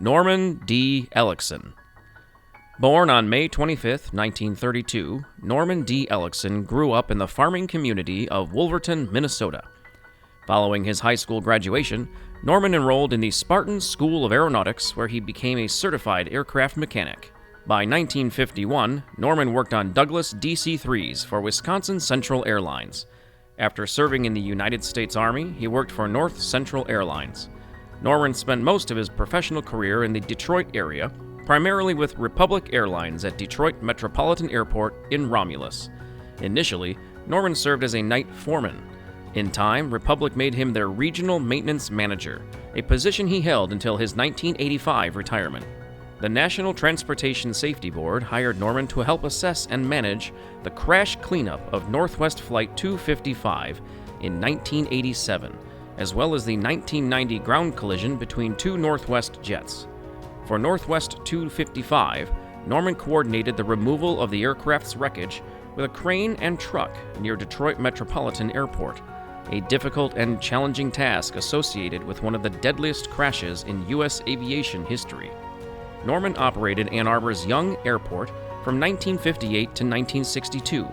Norman D. Elickson. Born on May 25, 1932, Norman D. Elickson grew up in the farming community of Wolverton, Minnesota. Following his high school graduation, Norman enrolled in the Spartan School of Aeronautics, where he became a certified aircraft mechanic. By 1951, Norman worked on Douglas DC-3s for Wisconsin Central Airlines. After serving in the United States Army, he worked for North Central Airlines. Norman spent most of his professional career in the Detroit area, primarily with Republic Airlines at Detroit Metropolitan Airport in Romulus. Initially, Norman served as a night foreman. In time, Republic made him their regional maintenance manager, a position he held until his 1985 retirement. The National Transportation Safety Board hired Norman to help assess and manage the crash cleanup of Northwest Flight 255 in 1987, as well as the 1990 ground collision between two Northwest jets. For Northwest 255, Norman coordinated the removal of the aircraft's wreckage with a crane and truck near Detroit Metropolitan Airport, a difficult and challenging task associated with one of the deadliest crashes in U.S. aviation history. Norman operated Ann Arbor's Young Airport from 1958 to 1962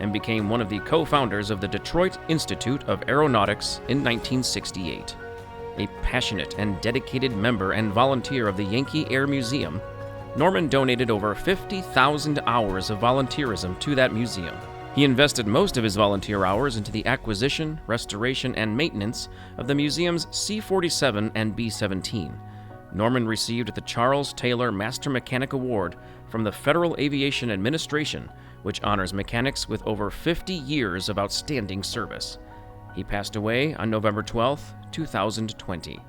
and became one of the co-founders of the Detroit Institute of Aeronautics in 1968. A passionate and dedicated member and volunteer of the Yankee Air Museum, Norman donated over 50,000 hours of volunteerism to that museum. He invested most of his volunteer hours into the acquisition, restoration, and maintenance of the museum's C-47 and B-17. Norman received the Charles Taylor Master Mechanic Award from the Federal Aviation Administration, which honors mechanics with over 50 years of outstanding service. He passed away on November 12, 2020.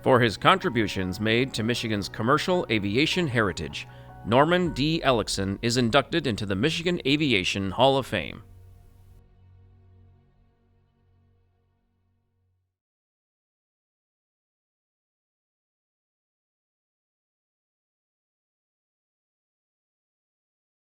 For his contributions made to Michigan's commercial aviation heritage, Norman D. Elickson is inducted into the Michigan Aviation Hall of Fame.